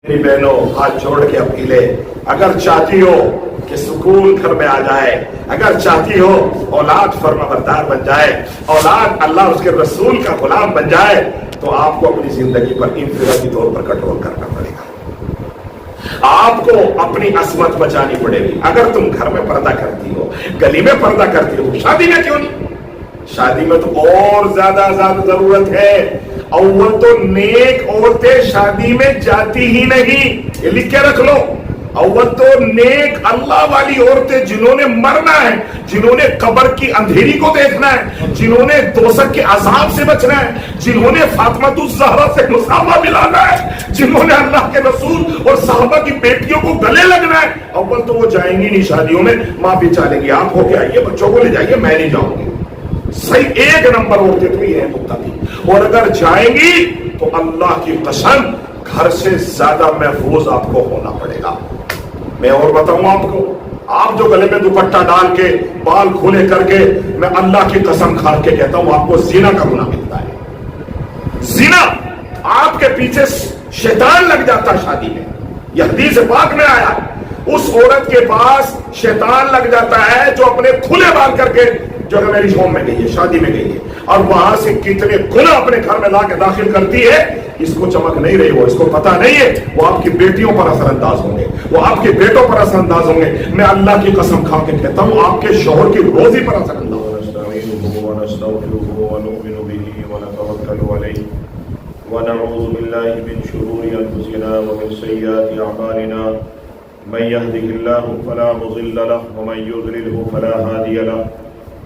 میری بہنوں ہاتھ چھوڑ کے اپیلے، اگر چاہتی ہو کہ سکون گھر میں آ جائے، اگر چاہتی ہو اولاد فرمانبردار بن جائے، اولاد اللہ اس کے رسول کا غلام بن جائے، تو آپ کو اپنی زندگی پر انفرادی طور پر کنٹرول کرنا پڑے گا۔ آپ کو اپنی عصمت بچانی پڑے گی۔ اگر تم گھر میں پردہ کرتی ہو، گلی میں پردہ کرتی ہو، شادی میں کیوں نہیں؟ شادی میں تو اور زیادہ ضرورت ہے۔ اول تو نیک عورتیں شادی میں جاتی ہی نہیں، یہ لکھ کے رکھ لو۔ اول تو نیک اللہ والی عورتیں جنہوں نے مرنا ہے، جنہوں نے قبر کی اندھیری کو دیکھنا ہے، جنہوں نے دوزخ کے عذاب سے بچنا ہے، جنہوں نے فاطمہ الزہرا سے مسامہ ملانا ہے، جنہوں نے اللہ کے رسول اور صحابہ کی بیٹیوں کو گلے لگنا ہے، اول تو وہ جائیں گی نہیں شادیوں میں، ماں بھی چالے گی آپ ہو کے آئیے، بچوں کو لے جائیے، میں نہیں جاؤں گی۔ صحیح ایک نمبر عورتیں تو یہ ہیں متقی، اور اگر جائیں گی تو اللہ کی قسم گھر سے زیادہ محفوظ آپ کو ہونا پڑے گا۔ میں اور بتاؤں آپ کو، آپ جو گلے میں دوپٹہ ڈال کے بال کھولے کر کے، میں اللہ کی قسم کھا کے کہتا ہوں آپ کو زنا کا گناہ ملتا ہے۔ زنا، آپ کے پیچھے شیطان لگ جاتا شادی میں، یہ حدیث پاک میں آیا، اس عورت کے پاس شیطان لگ جاتا ہے جو اپنے کھلے بال کر کے جو میری ہوم میں گئی ہے، شادی میں گئی ہے، اور وہاں سے کتنے گناہ اپنے گھر میں لا کے داخل کرتی ہے، اس کو چمک نہیں رہی، وہ اس کو پتہ نہیں ہے، وہ آپ کی بیٹیوں پر اثر انداز ہوں گے، وہ آپ کے بیٹوں پر اثر انداز ہوں گے۔ میں اللہ کی قسم کھا کے کہتا ہوں آپ کے شوہر کی روزی پر اثر انداز ہوں گے۔ ونعوذ بالله من شرور أنفسنا ومن سيئات أعمالنا من يهده الله فلا مضل له ومن يضلله فلا هادي له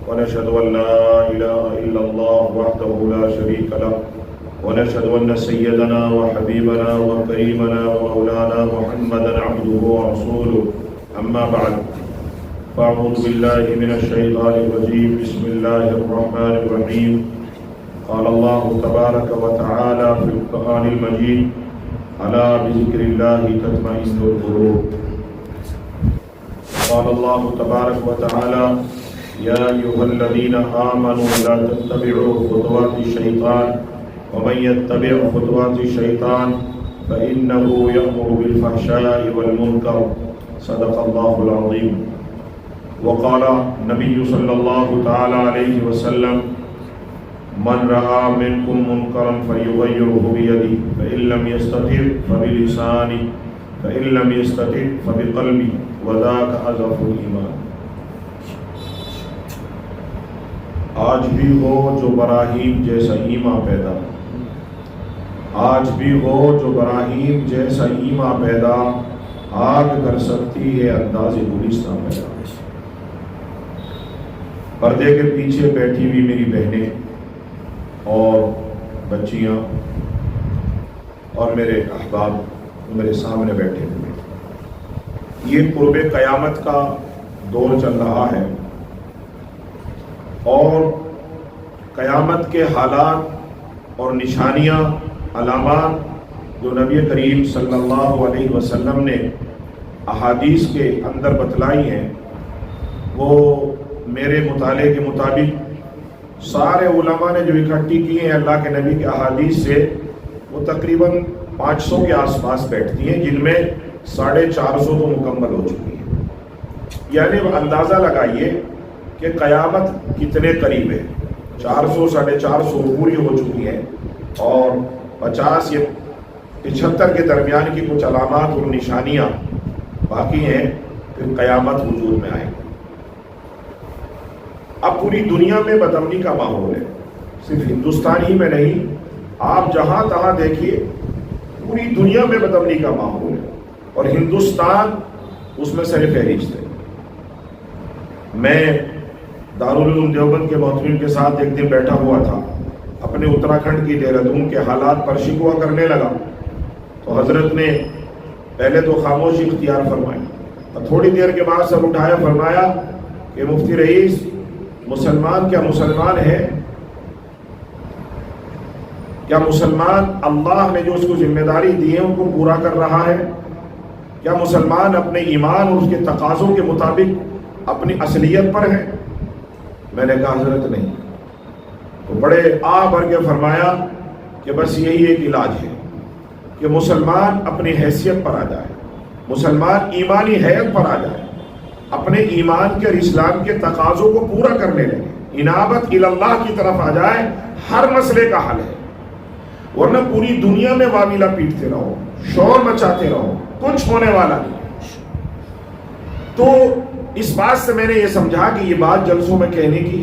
ونشهد أن لا إله إلا الله وحده لا شريك له ونشهد أن سيدنا وحبيبنا وكريمنا ومولانا محمدا عبده ورسوله أما بعد فأعوذ بالله من الشيطان الرجيم بسم الله الرحمن الرحيم قال الله تبارك وتعالى في القرآن المجيد ألا بذكر الله تطمئن القلوب قال الله تبارك وتعالى يا أيها الذين آمنوا لا تتبعوا خطوات الشيطان ومن يتبع خطوات الشيطان فإنه يأمر بالفحشاء والمنكر صدق الله العظيم وقال النبي صلى الله تعالى عليه وسلم من رأى منكم منكرا فليغيره بيده فإن لم يستطع فبلسانه فإن لم يستطع فبقلبه وذاك أضعف الإيمان۔ آج بھی ہو جو براہیم جیسا ایمان پیدا، آج بھی ہو جو براہیم جیسا ایمان پیدا، آگ کر سکتی ہے انداز گلستاں پیدا۔ پردے کے پیچھے بیٹھی ہوئی میری بہنیں اور بچیاں اور میرے احباب میرے سامنے بیٹھے ہوئے، یہ قرب قیامت کا دور چل رہا ہے، اور قیامت کے حالات اور نشانیاں، علامات جو نبی کریم صلی اللہ علیہ وسلم نے احادیث کے اندر بتلائی ہیں، وہ میرے مطالعے کے مطابق سارے علماء نے جو اکٹھی کی ہیں اللہ کے نبی کے احادیث سے، وہ تقریباً 500 کے آس پاس بیٹھتی ہیں، جن میں 450 تو مکمل ہو چکی ہیں۔ یعنی اندازہ لگائیے کہ قیامت کتنے قریب ہے، 400 450 پوری ہو چکی ہیں، اور 50 یا 75 کے درمیان کی کچھ علامات اور نشانیاں باقی ہیں، پھر قیامت وجود میں آئے گی۔ اب پوری دنیا میں بدامنی کا ماحول ہے، صرف ہندوستان ہی میں نہیں، آپ جہاں تہاں دیکھیے پوری دنیا میں بدامنی کا ماحول ہے، اور ہندوستان اس میں سر فہرست ہے۔ میں دارالعلوم دیوبند کے محترم کے ساتھ ایک دن بیٹھا ہوا تھا، اپنے اتراکھنڈ کی دہرادون کے حالات پر شکوہ کرنے لگا، تو حضرت نے پہلے تو خاموشی اختیار فرمائی، اور تھوڑی دیر کے بعد سر اٹھایا، فرمایا کہ مفتی رئیس، مسلمان کیا مسلمان ہے؟ کیا مسلمان اللہ نے جو اس کو ذمہ داری دی ہے ان کو پورا کر رہا ہے؟ کیا مسلمان اپنے ایمان اور اس کے تقاضوں کے مطابق اپنی اصلیت پر ہے؟ میں نے کہا حضرت نہیں۔ تو بڑے آ بھر کے فرمایا کہ بس یہی ایک علاج ہے کہ مسلمان اپنی حیثیت پر آ جائے، مسلمان ایمانی حیت پر آ جائے، اپنے ایمان کے اور اسلام کے تقاضوں کو پورا کرنے لگے، انابت اللہ کی طرف آ جائے، ہر مسئلے کا حل ہے۔ ورنہ پوری دنیا میں واویلا پیٹتے رہو، شور مچاتے رہو، کچھ ہونے والا نہیں۔ تو اس بات سے میں نے یہ سمجھا کہ یہ بات جلسوں میں کہنے کی،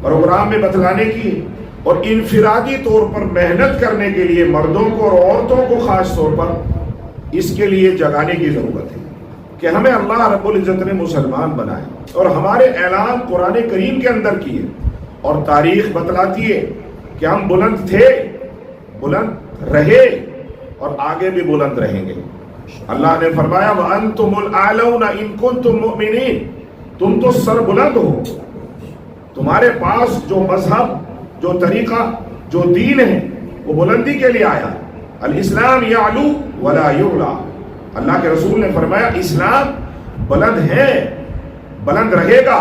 پروگرام میں بتلانے کی، اور انفرادی طور پر محنت کرنے کے لیے مردوں کو اور عورتوں کو خاص طور پر اس کے لیے جگانے کی ضرورت ہے کہ ہمیں اللہ رب العزت نے مسلمان بنائے، اور ہمارے اعلان قرآن کریم کے اندر کیے، اور تاریخ بتلاتی ہے کہ ہم بلند تھے، بلند رہے، اور آگے بھی بلند رہیں گے۔ اللہ نے فرمایا وَأَنْتُمُ الْأَعْلَوْنَ إِن كُنتُم مُؤْمِنِينَ، تم تو سر بلند ہو، تمہارے پاس جو مذہب، جو طریقہ، جو دین ہے وہ بلندی کے لیے آیا۔ الاسلام یعلو ولا یعلا، اللہ کے رسول نے فرمایا اسلام بلند ہے، بلند رہے گا،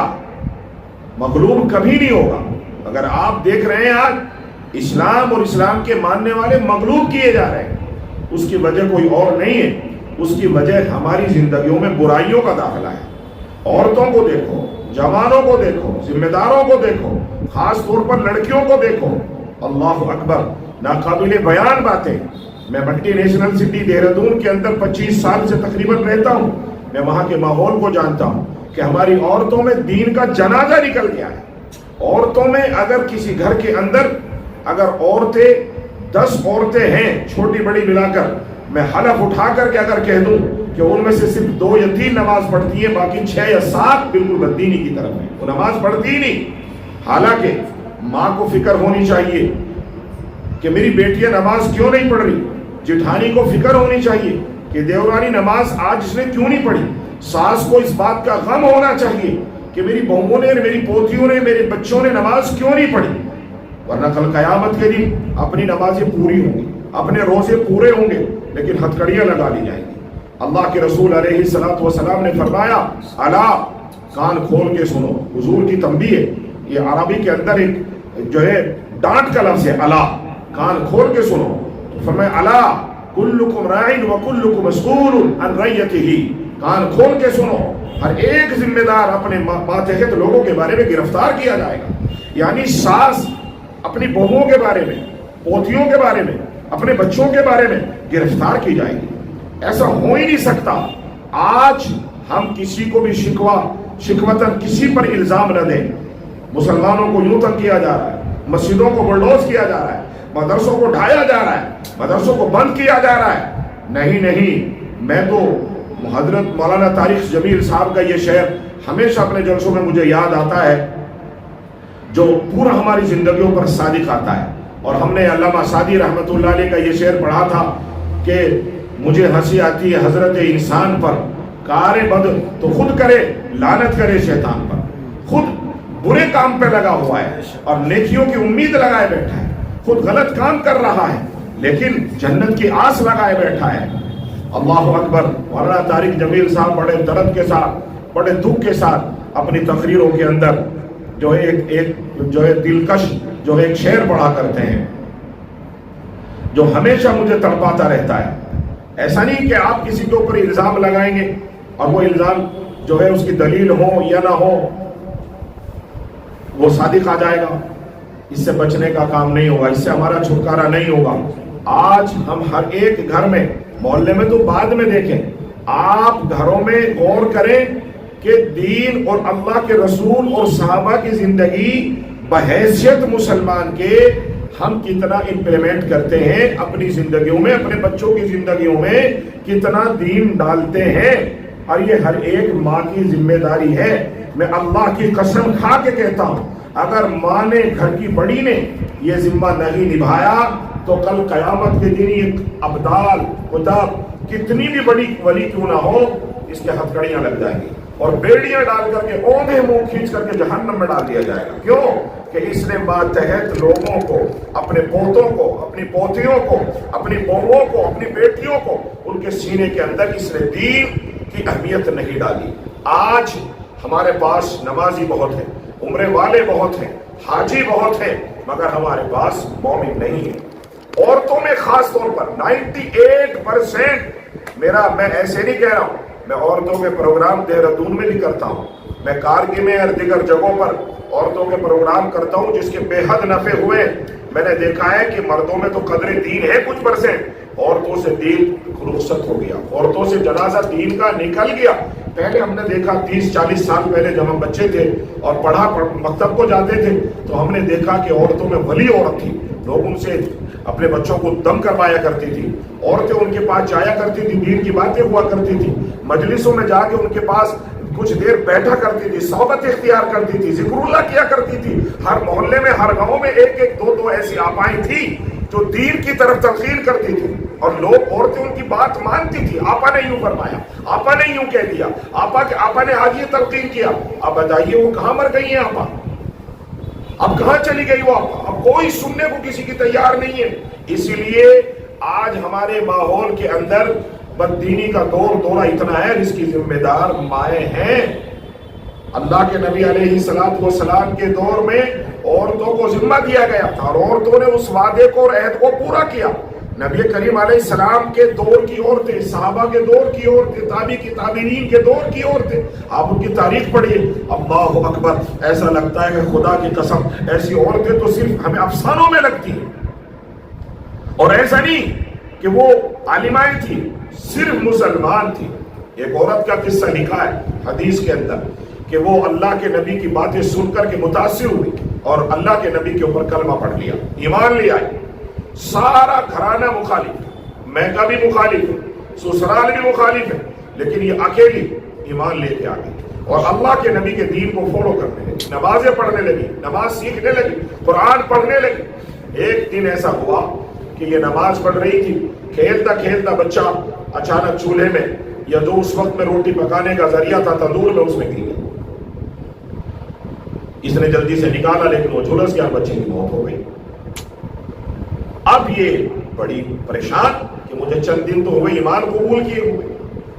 مغلوب کبھی نہیں ہوگا۔ اگر آپ دیکھ رہے ہیں آج اسلام اور اسلام کے ماننے والے مغلوب کیے جا رہے ہیں، اس کی وجہ کوئی اور نہیں ہے، اس کی وجہ ہماری زندگیوں میں برائیوں کا داخلہ ہے۔ عورتوں کو دیکھو، جوانوں کو دیکھو، ذمہ داروں کو دیکھو، خاص طور پر لڑکیوں کو دیکھو، اللہ اکبر، ناقابل بیان باتیں۔ میں ملٹی نیشنل سٹی دہرادون کے اندر 25 سال سے تقریباً رہتا ہوں، میں وہاں کے ماحول کو جانتا ہوں کہ ہماری عورتوں میں دین کا جنازہ نکل گیا ہے۔ عورتوں میں اگر کسی گھر کے اندر اگر عورتیں 10 عورتیں ہیں چھوٹی بڑی ملا کر، میں حلف اٹھا کر کے اگر کہہ دوں کہ ان میں سے صرف 2 یا 3 نماز پڑھتی ہیں، باقی 6 یا 7 بالکل بددینی کی طرف ہیں، وہ نماز پڑھتی ہی نہیں۔ حالانکہ ماں کو فکر ہونی چاہیے کہ میری بیٹیاں نماز کیوں نہیں پڑھ رہی، جٹھانی کو فکر ہونی چاہیے کہ دیورانی نماز آج اس نے کیوں نہیں پڑھی، ساس کو اس بات کا غم ہونا چاہیے کہ میری بہوؤں نے، میری پوتیوں نے، میرے بچوں نے نماز کیوں نہیں پڑھی، ورنہ کل قیامت کے دن اپنی نمازیں پوری ہوں گی، اپنے روزے پورے ہوں گے، لیکن ہتھکڑیاں لگا لی جائیں گی۔ اللہ کے رسول علیہ الصلوۃ والسلام نے فرمایا الا، کان کھول کے سنو، حضور کی تنبیہ ہے، یہ عربی کے اندر ایک جو ہے ڈانٹ کا لفظ ہے، الا، کان کھول کے سنو۔ تو فرمایا الا کلکم راعٍ وکلکم مسئول عن رعیتہ، کان کھول کے سنو، ہر ایک ذمہ دار اپنے ماتحت لوگوں کے بارے میں گرفتار کیا جائے گا۔ یعنی ساس اپنی بہوؤں کے بارے میں، پوتیوں کے بارے میں، اپنے بچوں کے بارے میں گرفتار کی جائے گی۔ ایسا ہو ہی نہیں سکتا۔ آج ہم کسی کو بھی شکوتاً کسی پر الزام نہ دیں۔ مسلمانوں کو یوں تک کیا جا رہا ہے، مسجدوں کو بلڈوز کیا جا رہا ہے، مدرسوں کو ڈھایا جا رہا ہے، مدرسوں کو بند کیا جا رہا ہے۔ نہیں، میں تو حضرت مولانا طارق جمیل صاحب کا یہ شعر ہمیشہ اپنے جلسوں میں مجھے یاد آتا ہے، جو پورا ہماری زندگیوں پر صادق آتا ہے۔ اور ہم نے علامہ سعدی رحمۃ اللہ علیہ کا یہ شعر پڑھا تھا کہ مجھے ہنسی آتی ہے حضرت انسان پر، کار بد تو خود کرے، لعنت کرے شیطان پر۔ خود برے کام پہ لگا ہوا ہے اور نیکیوں کی امید لگائے بیٹھا ہے، خود غلط کام کر رہا ہے لیکن جنت کی آس لگائے بیٹھا ہے۔ اللہ اکبر۔ مولانا طارق جمیل صاحب بڑے درد کے ساتھ، بڑے دکھ کے ساتھ اپنی تقریروں کے اندر جو ہے دلکش جو ایک شعر پڑھا کرتے ہیں، جو ہمیشہ مجھے تڑپاتا رہتا ہے۔ ایسا نہیں کہ آپ کسی کے اوپر الزام لگائیں گے اور وہ الزام جو ہے اس کی دلیل ہو یا نہ ہو وہ صادق آ جائے گا، اس سے بچنے کا کام نہیں ہوگا، اس سے ہمارا چھٹکارا نہیں ہوگا۔ آج ہم ہر ایک گھر میں، محلے میں تو بعد میں دیکھیں، آپ گھروں میں غور کریں کہ دین اور اللہ کے رسول اور صحابہ کی زندگی بحیثیت مسلمان کے ہم کتنا امپلیمنٹ کرتے ہیں اپنی زندگیوں میں، اپنے بچوں کی زندگیوں میں کتنا دین ڈالتے ہیں۔ اور یہ ہر ایک ماں کی ذمہ داری ہے۔ میں اللہ کی قسم کھا کے کہتا ہوں، اگر ماں نے، گھر کی بڑی نے یہ ذمہ نہیں نبھایا تو کل قیامت کے دن یہ ابدال کتاب کتنی بھی بڑی ولی کیوں نہ ہو، اس کے ہتھکڑیاں لگ جائیں گی اور بیڑیاں ڈال کر کے اوندھے منہ کھینچ کر کے جہنم میں ڈال دیا جائے گا۔ کیوں کہ اس نے ماتحت لوگوں کو، اپنے پوتوں کو، اپنی پوتیوں کو، اپنی بہوؤں کو، اپنی بیٹیوں کو، ان کے سینے کے اندر اس نے دین کی اہمیت نہیں ڈالی۔ آج ہمارے پاس نمازی بہت ہیں، عمرے والے بہت ہیں، حاجی بہت ہیں، مگر ہمارے پاس مومن نہیں ہے۔ عورتوں میں خاص طور پر 98%، میں ایسے نہیں کہہ رہا ہوں، میں عورتوں کے پروگرام دہرادون میں بھی کرتا ہوں، میں کارگل میں اور دیگر جگہوں پر عورتوں کے پروگرام کرتا ہوں جس کے بے حد نفع ہوئے۔ میں نے دیکھا ہے کہ مردوں میں تو قدر دین ہے کچھ %، عورتوں سے دین رخصت ہو گیا، عورتوں سے جنازہ دین کا نکل گیا۔ پہلے ہم نے دیکھا 30-40 سال پہلے جب ہم بچے تھے اور مکتب کو جاتے تھے تو ہم نے دیکھا کہ عورتوں میں ولی عورت تھی، لوگ ان سے اپنے بچوں کو دم کروایا کرتی تھی، عورتیں ان کے پاس جایا کرتی تھی، دین کی باتیں ہوا کرتی تھی، مجلسوں میں جا کے ان کے پاس کچھ دیر بیٹھا کرتی تھی، صحبت اختیار کرتی تھی، ذکر اللہ کیا کرتی تھی۔ ہر محلے میں ہر گاؤں میں ایک دو ایسی آپائیں تھی جو دین کی طرف تلقین کرتی تھی اور لوگ عورتیں ان کی بات مانتی تھی۔ آپا نے یوں فرمایا، آپا نے یوں کہہ دیا، آپا نے آج یہ تلقین کیا۔ اب بتائیے وہ کہاں مر گئی ہیں آپا؟ اب کہاں چلی گئی وہ آپا؟ اب کوئی سننے کو کسی کی تیار نہیں ہے۔ اسی لیے آج ہمارے ماحول کے اندر بددینی کا دورہ اتنا ہے جس کی ذمہ دار مائیں ہیں۔ اللہ کے نبی علیہ السلام کے دور میں عورتوں کو ذمہ دیا گیا تھا اور عورتوں نے اس وعدے کو اور عہد کو پورا کیا۔ نبی کریم علیہ السلام کے دور کی عورتیں، صحابہ کے دور کی عورتیں، تابعین کے دور کی عورتیں، آپ ان کی تاریخ پڑھیے، اللہ اکبر، ایسا لگتا ہے کہ خدا کی قسم ایسی عورتیں تو صرف ہمیں افسانوں میں لگتی ہیں۔ اور ایسا نہیں کہ وہ عالمائیں تھی، صرف مسلمان تھی۔ ایک عورت کا قصہ لکھا ہے حدیث کے اندر کہ وہ اللہ کے نبی کی باتیں سن کر کے متاثر ہوئی اور اللہ کے نبی کے اوپر کلمہ پڑھ لیا، ایمان لے آئی۔ سارا گھرانہ مخالف، میکہ بھی مخالف ہے، سسرال بھی مخالف ہے، لیکن یہ اکیلی ایمان لے کے آ گئی اور اللہ کے نبی کے دین کو فالو کرنے لگی، نمازیں پڑھنے لگی، نماز سیکھنے لگی، قرآن پڑھنے لگی۔ ایک دن ایسا ہوا کہ یہ نماز پڑھ رہی تھی، کھیلتا کھیلتا بچہ اچانک چولہے میں یا جو اس وقت میں روٹی پکانے کا ذریعہ تھا تندور میں، اس میں گر گیا۔ اس نے جلدی سے نکالا لیکن وہ جھلس گیا، بچے کی موت ہو گئی۔ اب یہ بڑی پریشان کہ مجھے چند دن تو ہوئے ایمان قبول کیے ہوئے،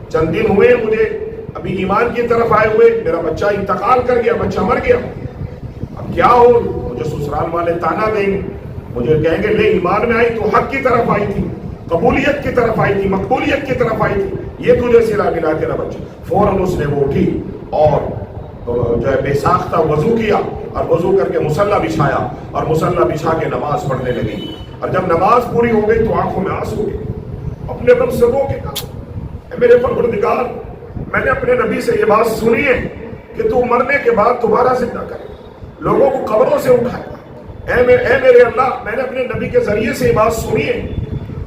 چند دن ہوئے مجھے ابھی ایمان کی طرف آئے ہوئے، میرا بچہ انتقال کر گیا، بچہ مر گیا، اب کیا ہو؟ مجھے سسرال والے تانا دیں گے، مجھے کہیں گے لے ایمان میں آئی تو حق کی طرف آئی تھی، قبولیت کی طرف آئی تھی، مقبولیت کی طرف آئی تھی، یہ تجھے سلا ملا تیرا بچہ۔ فوراً اس نے وہ اٹھی اور جو ہے بے ساختہ وضو کیا اور وضو کر کے مصلی بچھایا اور مصلی بچھا کے نماز پڑھنے لگی۔ اور جب نماز پوری ہو گئی تو آنکھوں میں آنسو گئے، اپنے رب سے رو کے کہا اے میرے پروردگار، میں نے اپنے نبی سے یہ بات سنی ہے کہ تو مرنے کے بعد دوبارہ زندہ کرے، لوگوں کو قبروں سے اٹھائے گا۔ اے میرے اللہ، میں نے اپنے نبی کے ذریعے سے یہ بات سنی ہے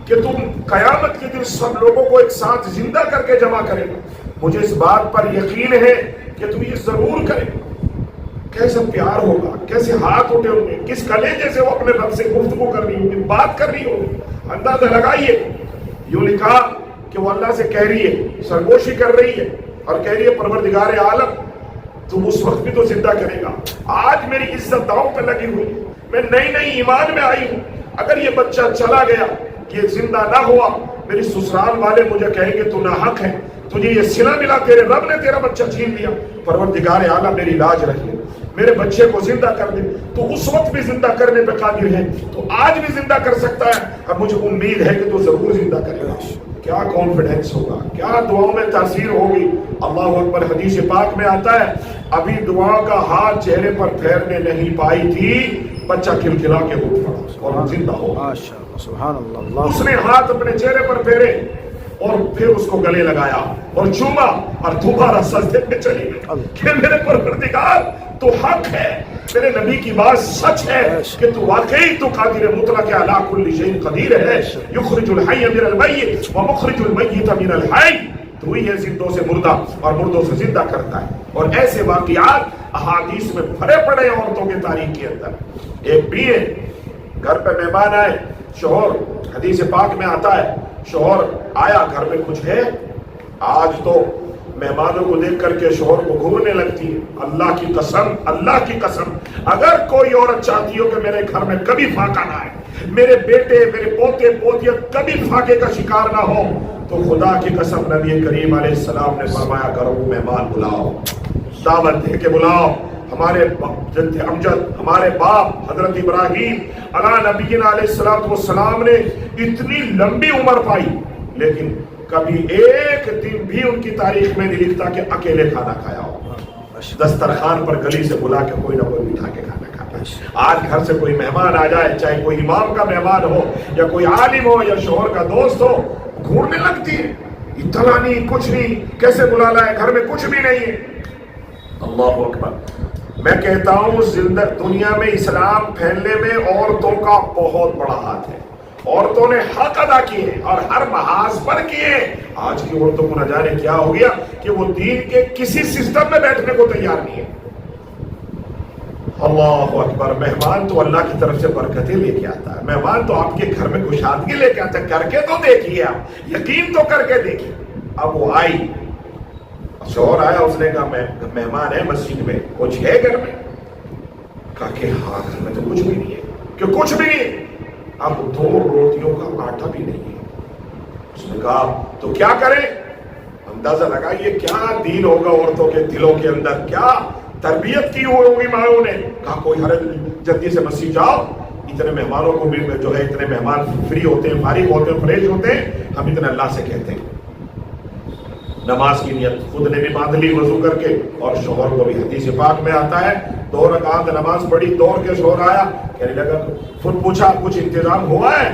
کہ تم قیامت کے دن سب لوگوں کو ایک ساتھ زندہ کر کے جمع کرے گا، مجھے اس بات پر یقین ہے کہ تم یہ ضرور کرے گا۔ کیسا پیار ہوگا، کیسے ہاتھ اٹھے ہوں گے، کس کلیجے سے وہ اپنے رب سے گفتگو کر رہی ہوگی، بات کر رہی ہوگی، اندازہ لگائیے۔ یوں لکھا کہ وہ اللہ سے کہہ رہی ہے، سرگوشی کر رہی ہے اور کہہ رہی ہے پروردگار عالم تم اس وقت بھی تو زندہ کرے گا، آج میری عزت داؤں پہ لگی ہوئی، میں نئی ایمان میں آئی ہوں، اگر یہ بچہ چلا گیا، یہ زندہ نہ ہوا، میری سسرال والے مجھے کہیں گے تو ناحق ہے، تجھے یہ صلہ ملا، تیرے رب نے تیرا بچہ چھین لیا، پروردگار اعلیٰ میری لاج رکھے، میرے بچے کو زندہ کر دے، تو اس وقت بھی زندہ کرنے پہ قادر ہے، تو آج بھی زندہ کر سکتا ہے، اب مجھے امید ہے کہ تو ضرور زندہ کرے گا۔ کیا کانفیڈنس ہوگا، کیا دعاؤں میں تاثیر ہوگی۔ اللہ اکبر، حدیث پاک میں آتا ہے ابھی دعا کا ہاتھ چہرے پر پھیرنے نہیں پائی تھی، بچہ کھلکھلا کے اٹھ پڑا اور زندہ ہو گیا۔ سبحان اللہ۔ اس نے ہاتھ اپنے چہرے پر پھیرے اور پھر اس کو گلے لگایا اور چوما اور دوبارہ سجدے میں چلی گئی کہ میرے پروردگار تو حق ہے، میرے نبی کی بات سچ ہے کہ تو واقعی تو قادر مطلق علی کل شیء قدیر ہے، یخرج الحی من المیت ومخرج المیت من الحی، تو ہی ہے زندوں سے مردہ اور مردوں سے زندہ کرتا ہے۔ اور ایسے واقعات احادیث میں بھرے پڑے ہیں عورتوں کے تاریخ کے اندر۔ ایک بھی ہے، گھر پہ مہمان آئے، شوہر، حدیث پاک میں آتا ہے شوہر آیا، گھر میں کچھ ہے، آج تو مہمانوں کو دیکھ کر کے شوہر کو گھورنے لگتی ہے۔ اللہ کی قسم، اللہ کی قسم، اگر کوئی عورت چاہتی ہو کہ میرے گھر میں کبھی فاقہ نہ آئے، میرے بیٹے، میرے پوتے پوتیاں کبھی فاقے کا شکار نہ ہو، تو خدا کی قسم نبی کریم علیہ السلام نے فرمایا کرو مہمان بلاؤ، دعوت دے کے بلاؤ، ہمارے جد امجد ہمارے باپ حضرت ابراہیم علی نبینا علیہ الصلوۃ والسلام نے اتنی لمبی عمر پائی، لیکن کبھی ایک دن بھی ان کی تاریخ میں نہیں لکھتا کہ اکیلے کھانا کھایا ہو۔ دسترخوان پر گلی سے بلا کے کوئی نہ کوئی بٹھا کے کھانا کھاتا ہے۔ آج گھر سے کوئی مہمان آ جائے، چاہے کوئی امام کا مہمان ہو یا کوئی عالم ہو یا شوہر کا دوست ہو، گھورنے لگتی ہے، اطلاع نہیں، کچھ نہیں، کیسے بلا لایا، گھر میں کچھ بھی نہیں ہے۔ اللہ اکبر۔ میں کہتا ہوں دنیا میں اسلام پھیلنے میں عورتوں کا بہت بڑا ہاتھ ہے۔ عورتوں نے حق ادا کیے اور ہر محاذ پر کیے۔ آج کی عورتوں کو نہ جانے کیا ہو گیا کہ وہ دین کے کسی سسٹم میں بیٹھنے کو تیار نہیں ہے۔ اللہ اکبر۔ مہمان تو اللہ کی طرف سے برکتیں لے کے آتا ہے، مہمان تو آپ کے گھر میں کشادگی لے کے آتا ہے۔ کر کے تو دیکھیے، آپ یقین تو کر کے دیکھیے۔ اب وہ آئی، شوہر آیا، اس نے کہا مہمان ہے مسجد میں، کچھ ہے گھر میں؟ کہا کہ ہاں گھر میں تو کچھ بھی نہیں ہے۔ کہ کچھ بھی نہیں؟ اب 2 روٹیوں کا آٹا بھی نہیں ہے۔ اس نے کہا تو کیا کریں؟ اندازہ لگائیے کیا دین ہوگا عورتوں کے دلوں کے اندر، کیا تربیت کی ہوگی ماؤں نے۔ کہا کوئی ہر جلدی سے مسجد جاؤ، اتنے مہمانوں کو بھی جو ہے، اتنے مہمان فری ہوتے ہیں، فارغ ہوتے ہیں، فریش ہوتے ہیں، ہم اتنے اللہ سے کہتے ہیں۔ نماز کی نیت خود نے بھی باندھ لی وضو کر کے، اور شوہر کو بھی حدیث پاک میں آتا ہے 2 رکعت نماز پڑھی، دوڑ کے شوہر آیا، کہنے لگا، پھر پوچھا کچھ انتظام ہوا ہے؟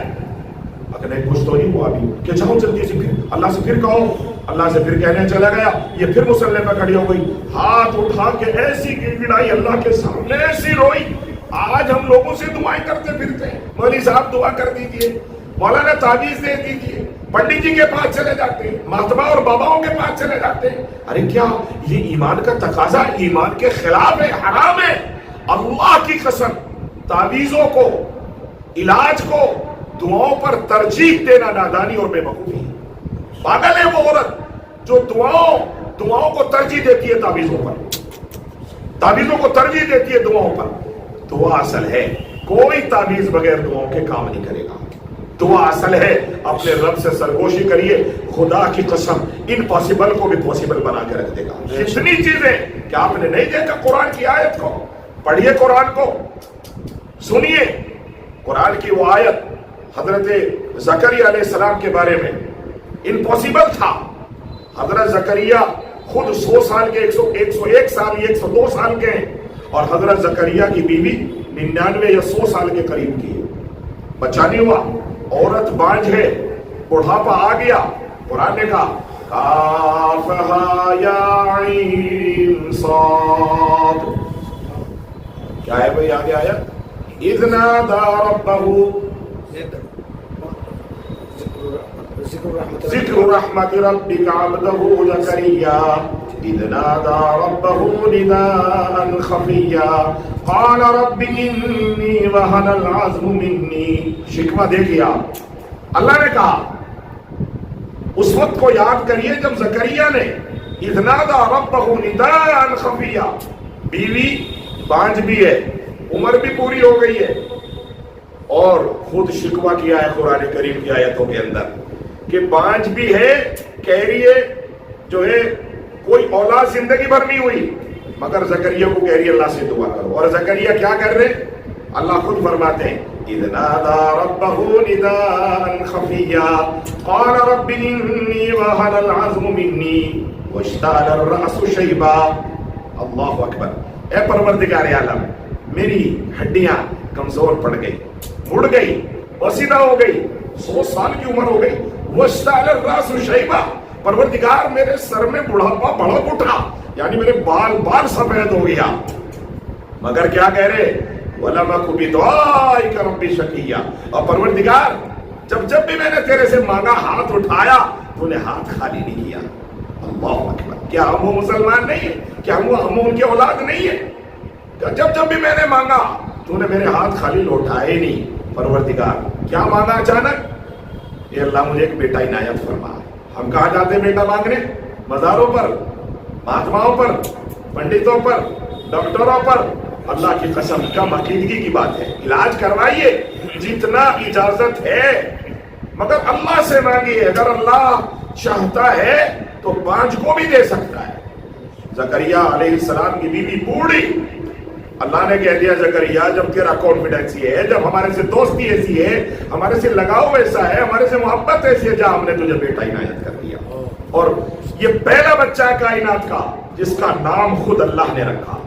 اگر کچھ تو نہیں ہوا ابھی، کہ جاؤ جلدی سے، پھر اللہ سے پھر کہو۔ اللہ سے پھر کہنے چلا گیا، یہ پھر مصلی پہ کھڑی ہو گئی، ہاتھ اٹھا کے ایسی گڑگڑائی اللہ کے سامنے، ایسی روئی۔ آج ہم لوگوں سے دعائیں کرتے پھرتے ہیں، مولوی صاحب دعا کر دیجیے، مولانا تعویذ دے دیجیے، پنڈت جی کے پاس چلے جاتے ہیں، ماتما اور باباؤں کے پاس چلے جاتے ہیں۔ ارے کیا یہ ایمان کا تقاضا، ایمان کے خلاف ہے، حرام ہے۔ اللہ کی قسم، تعویذوں کو، علاج کو، دعاؤں پر ترجیح دینا نادانی اور بے وقوفی ہے۔ پاگل ہے وہ عورت جو دعاؤں کو ترجیح دیتی ہے تعویذوں پر، تعویذوں کو ترجیح دیتی ہے دعاؤں پر۔ دعا اصل ہے، کوئی تعویذ بغیر دعاؤں کے کام نہیں کرے گا۔ دعا اصل ہے، اپنے رب سے سرگوشی کریے، خدا کی قسم امپاسبل کو بھی پاسبل بنا کے رکھ دے گا۔ اتنی چیزیں کہ آپ نے نہیں دیکھا قرآن کی آیت کو، پڑھیے قرآن کو، سنیے قرآن کی وہ آیت حضرت زکریا علیہ السلام کے بارے میں۔ امپاسبل تھا، حضرت زکریا خود 100 سال کے، 101 سال، 102 سال کے ہیں، اور حضرت زکریا کی بیوی 99 یا 100 سال کے قریب کی ہے، بچہ نہیں ہوا، عورت بانجھ ہے، بڑھاپا آ گیا۔ قرآن نے کہا کافہا یا عین صاد، کیا ہے بھائی آگے آیا؟ اذ نادى ربه، ذکر رحمت ربک عبدہ زکریا اذ نادى ربه نداء خفیا قال رب انی وہن العظم منی۔ شکوہ دیکھیے آپ، اللہ نے کہا اس وقت کو یاد کریے جب زکریا نے اذ نادى ربه نداء خفیا، بیوی بانجھ بھی ہے، عمر بھی پوری ہو گئی ہے، اور خود شکوہ کیا ہے قرآن کریم کی آیتوں کے اندر کہ بانجھ بھی ہے، کہہ رہی ہے جو ہے کوئی اولاد زندگی بھر نہیں ہوئی، مگر زکریا کو کہہ رہی ہے اللہ سے دعا کرو۔ اور زکریا کیا کر رہے؟ اللہ خود فرماتے ہیں اذ نادى ربه نداء خفیا قال رب انی وہن العظم منی واشتعل الرأس شیبا۔ اللہ اکبر۔ اے پروردگار عالم، میری ہڈیاں کمزور پڑ گئی، مڑ گئی، وسیدہ ہو گئی، 100 سال کی عمر ہو گئی، واشتعل الرأس شیبا، پروردگار میرے سر میں بڑھاپا بڑھا اٹھا، یعنی میرے بال سفید ہو گیا، مگر کیا کہہ رہے؟ وَلَمْ أَكُ بِدُعَائِكَ رَبِّ شَقِيًّا، اور پروردگار جب بھی میں نے تیرے سے مانگا، ہاتھ اٹھایا، تو نے ہاتھ خالی نہیں کیا۔ اللہ اکبر۔ کیا ہم وہ مسلمان نہیں ہیں؟ کیا ہم ان کی اولاد نہیں ہیں؟ جب بھی میں نے مانگا تو نے میرے ہاتھ خالی لوٹائے نہیں۔ پروردگار کیا مانگا اچانک؟ اے اللہ مجھے ایک بیٹا عنایت فرما۔ ہم کہاں جاتے ہیں بیٹا مانگنے؟ مزاروں پر، مہاتماؤں پر، پنڈتوں پر، ڈاکٹروں پر۔ اللہ کی قسم کم عقیدگی کی بات ہے، علاج کروائیے جتنا اجازت ہے، مگر اللہ سے مانگیے۔ اگر اللہ چاہتا ہے تو بانجھ کو بھی دے سکتا ہے۔ زکریا علیہ السلام کی بیوی بوڑھی، اللہ نے کہہ دیا زکریا جب تیرا کانفیڈنس یہ ہے، جب ہمارے سے دوستی ایسی ہے، ہمارے سے لگاؤ ایسا ہے، ہمارے سے محبت ایسی ہے، جا ہم نے تجھے بیٹا عنایت کر دیا. اور یہ پہلا بچہ ہے کائنات کا جس کا نام خود اللہ نے رکھا.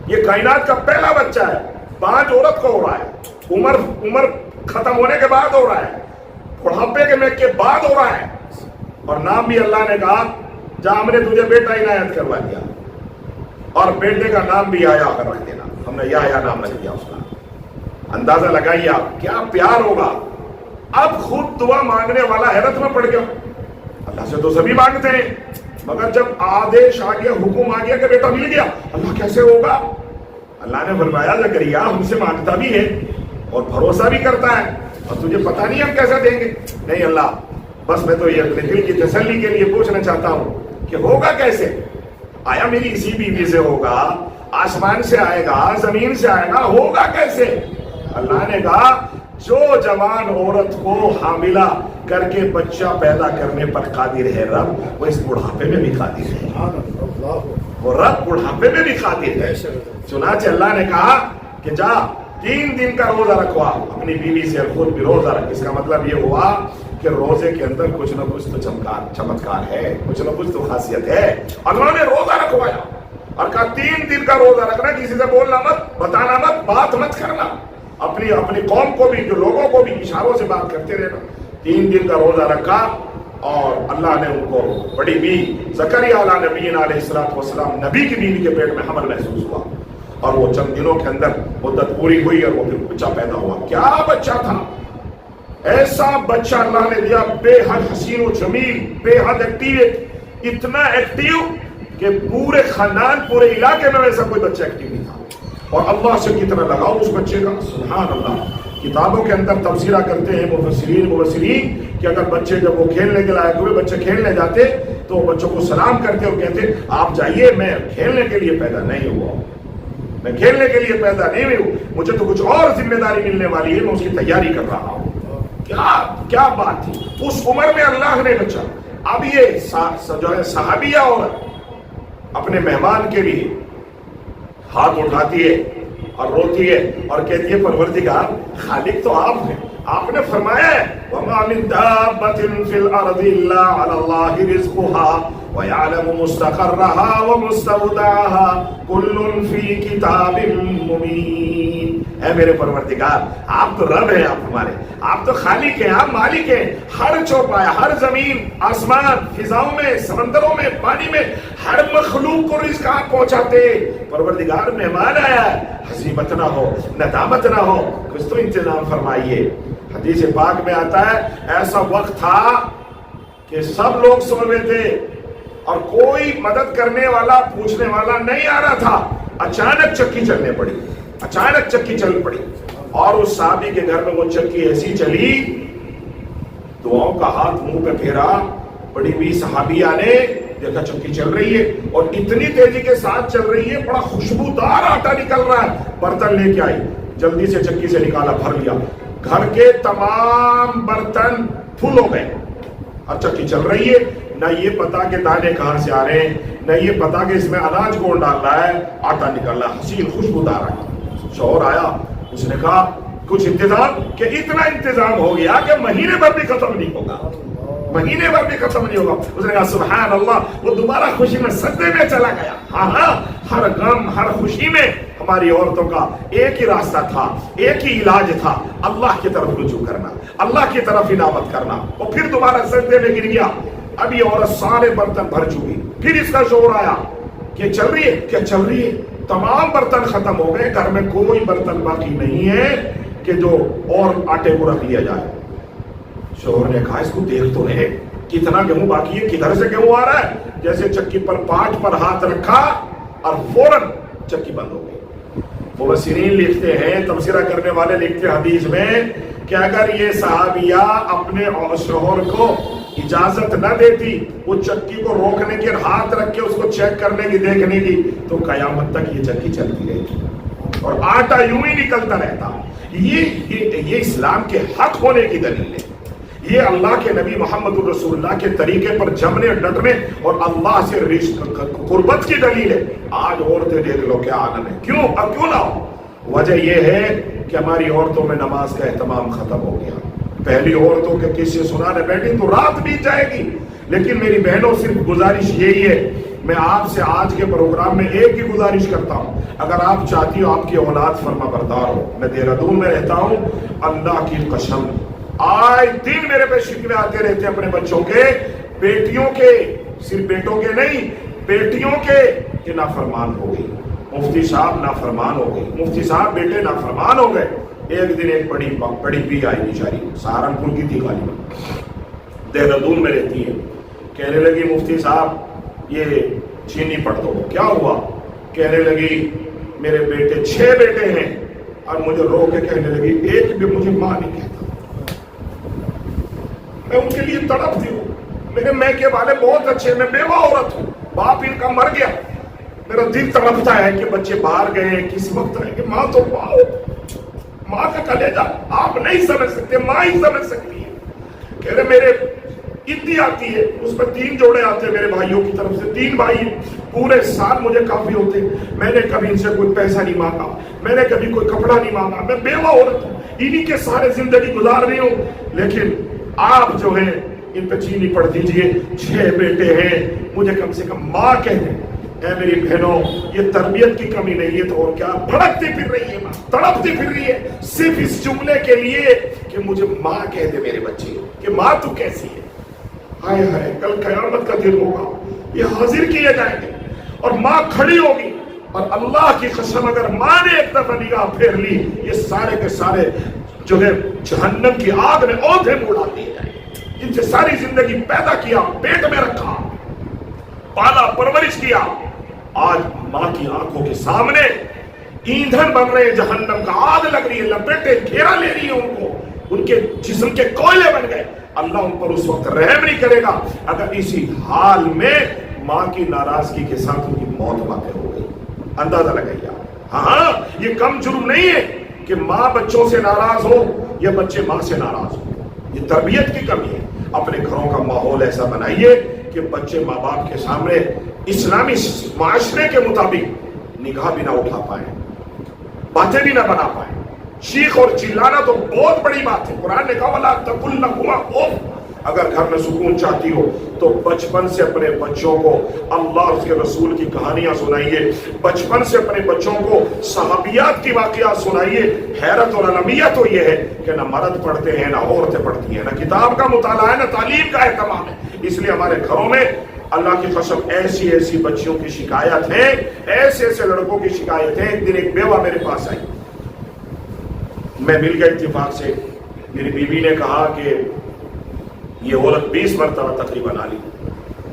یہ کائنات کا پہلا بچہ ہے. 5 عورت کو ہو رہا ہے، عمر ختم ہونے کے بعد ہو رہا ہے، بڑھاپے کے بعد ہو رہا ہے، اور نام بھی اللہ نے کہا جا ہم نے تجھے بیٹا عنایت کروا دیا، اور بیٹے کا نام بھی یحییٰ کر رکھ دینا. ہم نے یحییٰ نام رکھ دیا اس کا. اندازہ لگائیے آپ کیا پیار ہوگا. اب خود دعا مانگنے والا حیرت میں پڑ گیا. اللہ سے تو سبھی مانگتے ہیں، مگر جب آدیش آ گیا، حکم آ گیا کہ بیٹا مل گیا، اللہ کیسے ہوگا؟ اللہ نے فرمایا زکریا ہم سے مانگتا بھی ہے اور بھروسہ بھی کرتا ہے، اور تجھے پتہ نہیں ہم کیسے دیں گے. نہیں اللہ، بس میں تو یہ اپنے دل کی تسلی کے لیے پوچھنا چاہتا ہوں کہ ہوگا کیسے؟ آیا میری اسی بیوی سے ہوگا؟ آسمان سے آئے گا؟ زمین سے آئے گا؟ ہوگا کیسے؟ اللہ نے کہا جو جوان عورت کو حاملہ کر کے بچہ پیدا کرنے پر قادر ہے رب، وہ اس بڑھاپے میں بھی قادر ہے. وہ رب بڑھاپے میں بھی قادر ہے. چنانچہ اللہ نے کہا کہ جا 3 دن کا روزہ رکھوا اپنی بیوی سے، خود بھی روزہ رکھ. اس کا مطلب یہ ہوا کہ روزے کے اندر کچھ نہ کچھ تو چمتکار ہے، کچھ نہ کچھ تو خاصیت ہے. اللہ نے روزہ رکھوایا اور کہا 3 دن کا روزہ رکھنا، کسی سے بولنا مت، بتانا مت، بات مت کرنا، اپنی قوم کو بھی، جو لوگوں کو بھی اشاروں سے بات کرتے رہنا. 3 دن کا روزہ رکھا اور اللہ نے ان کو بڑی بھی زکریا علیہ نبینا علیہ الصلوۃ والسلام نبی کی بیوی کے پیٹ میں حمل محسوس ہوا، اور وہ چند دنوں کے اندر مدت پوری ہوئی اور وہ پھر بچہ پیدا ہوا. کیا بچہ تھا! ایسا بچہ اللہ نے دیا، بے حد حسین و جمیل، بے حد ایکٹیو، اتنا ایکٹیو کہ پورے خاندان، پورے علاقے میں ویسا کوئی بچہ ایکٹیو نہیں تھا. اور اللہ سے کتنا لگاؤ اس بچے کا، سبحان اللہ. کتابوں کے اندر تبصرہ کرتے ہیں مفسرین کہ اگر بچے جب وہ کھیلنے کے لائق ہوئے، بچے کھیلنے جاتے تو بچوں کو سلام کرتے اور کہتے آپ جائیے، میں کھیلنے کے لیے پیدا نہیں ہوا ہوں، میں کھیلنے کے لیے پیدا نہیں ہوئی ہوں، مجھے تو کچھ اور ذمہ داری ملنے والی ہے، میں اس کی تیاری کر رہا ہوں. کیا بات تھی اس عمر میں اللہ نے بچا. اب یہ جو ہے صحابیہ عورت اپنے مہمان کے لیے ہاتھ اٹھاتی ہے اور روتی ہے اور کہتی ہے پروردگار خالق تو آپ ہیں، آپ نے فرمایا ہے وَمَا مِن دَابَّةٍ فِي الْأَرْضِ إِلَّا عَلَى اللَّهِ رِزْقُهَا وَيَعْلَمُ مُسْتَقَرَّهَا وَمُسْتَوْدَعَهَا كُلٌّ فِي كِتَابٍ مُبِينٍ. اے میرے پروردگار آپ تو رب ہیں، آپ ہمارے، آپ تو خالق ہیں، آپ مالک ہیں. ہر چوپایا، ہر زمین، آسمان، فضاؤں میں، سمندروں میں، پانی میں، ہر مخلوق کو رزق آپ پہنچاتے. پروردگار مہمان آیا ہے، حزیمت نہ ہو، ندامت نہ ہو، کچھ تو انتظام فرمائیے. حدیث پاک میں آتا ہے ایسا وقت تھا کہ سب لوگ سو رہے تھے اور کوئی مدد کرنے والا، پوچھنے والا نہیں آ رہا تھا. اچانک چکی چلنے پڑی، اچانک چکی چل پڑی، اور اس صحابی کے گھر میں وہ چکی ایسی چلی، دعاؤں کا ہاتھ منہ پہ پھیرا. بڑی بھی صحابیہ نے دیکھا چکی چل رہی ہے اور اتنی تیزی کے ساتھ چل رہی ہے، بڑا خوشبودار آٹا نکل رہا ہے. برتن لے کے آئی، جلدی سے چکی سے نکالا، بھر لیا. گھر کے تمام برتن پھول ہو گئے اور چکی چل رہی ہے. نہ یہ پتا کہ دانے کہاں سے آ رہے ہیں، نہ یہ پتا کہ اس میں اناج کون ڈال رہا ہے، آٹا نکل رہا ہے، حسین خوشبودار آٹا. شوہر آیا، اس نے کہا کچھ انتظام، کہ اتنا انتظام ہو گیا کہ مہینے بھر بھی ختم نہیں ہوگا، مہینے بھر بھی ختم نہیں ہوگا. اس نے کہا سبحان اللہ. وہ دوبارہ خوشی میں سجدے میں چلا گیا. ہاں، ہر غم، ہر خوشی میں ہماری عورتوں کا ایک ہی راستہ تھا، ایک ہی علاج تھا، اللہ کی طرف رجوع کرنا، اللہ کی طرف عنابت کرنا. اور پھر دوبارہ سجدے میں گر گیا. اب یہ عورت سارے برتن بھر چکی. پھر اس کا شور آیا کہ چل رہی ہے، کیا چل رہی ہے؟ تمام برتن ختم ہو گئے، گھر میں کوئی برتن باقی نہیں ہے کہ جو اور آٹے کو رکھ لیا جائے. شوہر نے کہا اس کو دیکھ تو ہے کتنا گیہوں باقی ہے، کدھر سے گیہوں آ رہا ہے. جیسے چکی پر پاٹ پر ہاتھ رکھا اور فوراً چکی بند ہو گئی. مفسرین لکھتے ہیں، تبصرہ کرنے والے لکھتے ہیں حدیث میں کہ اگر یہ صحابیہ اپنے شوہر کو اجازت نہ دیتی وہ چکی کو روکنے کے، ہاتھ رکھ کے اس کو چیک کرنے کی، دیکھنے کی، تو قیامت تک یہ چکی چلتی رہتی اور آٹا یوں ہی نکلتا رہتا. یہ اسلام کے حق ہونے کی دلیل ہے، یہ اللہ کے نبی محمد الرسول اللہ کے طریقے پر جمنے ڈٹنے اور اللہ سے قربت کی دلیل ہے. آج عورتیں دیکھ لو کیا عالم ہے. کیوں؟ اب کیوں نہ ہو؟ وجہ یہ ہے کہ ہماری عورتوں میں نماز کا اہتمام ختم ہو گیا. پہلی عورتوں کے قصے سنانے بیٹھی تو رات بیت جائے گی. لیکن میری بہنوں صرف گزارش یہی ہے، میں آپ سے آج کے پروگرام میں ایک ہی گزارش کرتا ہوں، اگر آپ چاہتی ہو آپ کی اولاد فرما بردار ہو. میں دہرادون میں رہتا ہوں، اللہ کی قسم آج دن میرے پہ شکوے آتے رہتے اپنے بچوں کے، بیٹیوں کے، صرف بیٹوں کے نہیں، بیٹیوں کے کہ نافرمان ہو گئی. مفتی صاحب نافرمان ہو گئی، مفتی صاحب بیٹے نافرمان ہو گئے. ایک دن ایک بڑی بھی آئی بیچاری، سہارنپور کی تھی غالباً، دہرادون میں رہتی ہے. کہنے لگی مفتی صاحب یہ چینی پڑھ دو. کیا ہوا؟ کہنے لگی میرے بیٹے 6 بیٹے ہیں اور مجھے رو کے کہنے لگی ایک بھی مجھے ماں نہیں کہتا. میں ان کے لیے تڑپتی ہوں. میرے میکے والے بہت اچھے، میں بیوہ عورت ہوں، باپ ان کا مر گیا. میرا دل تڑپتا ہے کہ بچے باہر گئے ہیں، کس وقت آئیں گے. ماں تو ماں کا کلیجہ آپ نہیں سمجھ سکتے، ماں ہی سمجھ سکتی ہے. کہہ رہے میرے عیدی آتی ہے، اس میں 3 جوڑے آتے ہیں میرے بھائیوں کی طرف سے. 3 بھائی پورے سال مجھے کافی ہوتے. میں نے کبھی ان سے کوئی پیسہ نہیں مانگا، میں نے کبھی کوئی کپڑا نہیں مانگا. میں بیوہ عورت ہوں، انہی کے سارے زندگی گزار رہی ہوں. لیکن آپ جو ہیں ان پہ چینی پڑھ دیجئے. 6 بیٹے ہیں، مجھے کم سے کم ماں کہہ دیں. اے میری بہنوں، یہ تربیت کی کمی نہیں ہے تو اور کیا. بھڑکتی پھر رہی ہے ماں، تڑپتی پھر رہی ہے صرف اس جملے کے لیے کہ مجھے ماں کہہ دے میرے بچے، کہ ماں تو کیسی ہے. ہائے ہائے، کل قیامت کا دن ہوگا، یہ حاضر کیے جائیں گے اور ماں کھڑی ہوگی. اور اللہ کی قسم اگر ماں نے ایک دفعہ نگاہ پھیر لی، یہ سارے کے سارے جو ہے جہنم کی آگ میں اوندھے منہ ڈال دیے جائیں. جن سے ساری زندگی پیدا کیا، پیٹ میں رکھا، پالا، پرورش کیا، آج ماں کی آنکھوں کے سامنے ایندھن بن رہے ہیں جہنم کا. آگ لگ رہی ہے، لپیٹے گھیرا لے رہی ہے ان کو، ان کے جسم کے کوئلے بن گئے. اللہ ان پر اس وقت رحم نہیں کرے گا اگر اسی حال میں ماں کی ناراضگی کے ساتھ ان کی موت واقع ہو گئی. اندازہ لگائیے. ہاں، یہ کم جرم نہیں ہے کہ ماں بچوں سے ناراض ہو یا بچے ماں سے ناراض ہو. یہ تربیت کی کمی ہے. اپنے گھروں کا ماحول ایسا بنائیے کہ بچے ماں باپ کے سامنے اسلامی معاشرے کے مطابق نگاہ بھی نہ اٹھا پائیں، باتیں بھی نہ بنا پائیں. چیخ اور چلانا تو بہت بڑی بات ہے. قرآن نے کہا وَلَا تَقُلْ لَهُمَا أُفٍّ. اگر گھر میں سکون چاہتی ہو تو بچپن سے اپنے بچوں کو اللہ اور اس کے رسول کی کہانیاں سنائیے. بچپن سے اپنے بچوں کو صحابیات کی واقعات سنائیے. حیرت اور علمیت تو یہ ہے کہ نہ مرد پڑھتے ہیں، نہ عورتیں پڑھتی ہیں، نہ کتاب کا مطالعہ ہے، نہ تعلیم کا اہتمام ہے. اس لیے ہمارے گھروں میں اللہ کی قسم ایسی ایسی بچیوں کی شکایت ہے، ایسے ایسے لڑکوں کی شکایت ہے. ایک دن ایک بیوہ میرے پاس آئی، میں مل گیا اتفاق سے. میری بیوی نے کہا کہ یہ عورت 20 مرتبہ تقریباً آ لی.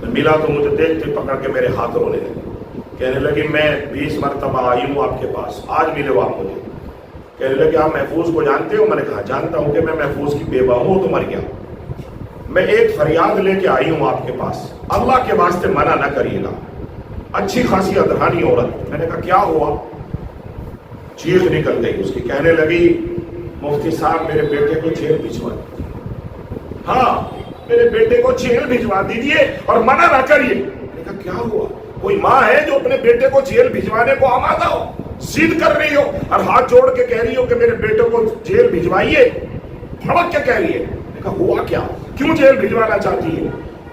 میں ملا تو مجھے دیکھتے پکڑ کے میرے ہاتھ رونے لگے. کہنے لگی میں 20 مرتبہ آئی ہوں آپ کے پاس، آج ملے ہو آپ مجھے. کہنے لگے آپ محفوظ کو جانتے ہو؟ میں نے کہا جانتا ہوں کہ میں محفوظ کی بیوہ ہوں، تو مر گیا. میں ایک فریاد لے کے آئی ہوں آپ کے پاس، اللہ کے واسطے منع نہ کریے گا. اچھی خاصی ادرانی عورت. میں نے کہا کیا ہوا؟ چیخ نکل گئی اس کی. کہنے لگی مفتی صاحب میرے بیٹے کو جیل بھجوا دیجیے. ہاں، میرے بیٹے کو جیل بھجوا دیجیے اور منع نہ کریے. میں نے کہا کیا ہوا؟ کوئی ماں ہے جو اپنے بیٹے کو جیل بھجوانے کو آمادہ ہو، ضد کر رہی ہو اور ہاتھ جوڑ کے کہہ رہی ہو کہ میرے بیٹے کو جیل بھجوائیے، بھڑک کے کہہ رہی ہے. میں نے کہا ہوا کیا؟ کیوں جیل بھجوانا چاہتی ہے؟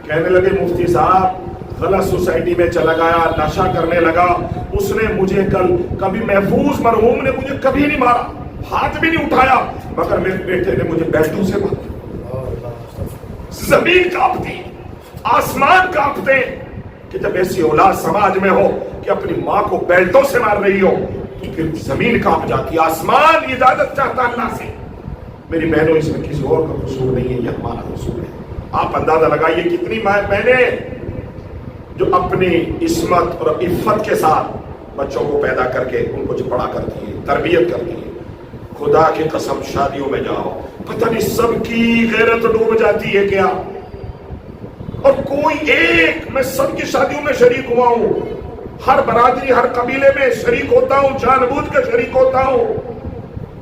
کہنے لگے مفتی صاحب غلط سوسائٹی میں چلا گیا، نشہ کرنے لگا. اس نے مجھے کبھی محفوظ مرحوم نے مجھے کبھی نہیں مارا، ہاتھ بھی نہیں اٹھایا، مگر میرے بیٹے نے مجھے بیلٹوں سے مارا. زمین کانپتی، آسمان کانپتے کہ جب ایسی اولاد سماج میں ہو کہ اپنی ماں کو بیلٹوں سے مار رہی ہو تو پھر زمین کانپ جاتی. آسمان اجازت چاہتا اللہ سے. میری بہنوں اس میں کسی اور کا قصور نہیں ہے، یہ ہمارا قصور ہے. آپ اندازہ لگائیے کتنی ماں بہنیں جو اپنی عصمت اور عفت کے ساتھ بچوں کو پیدا کر کے ان کو بڑا کرتی ہے، تربیت کرتی ہے. خدا کی قسم شادیوں میں جاؤ، پتہ نہیں سب کی غیرت ڈوب جاتی ہے کیا. اور کوئی ایک، میں سب کی شادیوں میں شریک ہوا ہوں، ہر برادری ہر قبیلے میں شریک ہوتا ہوں، جان بوجھ کے شریک ہوتا ہوں.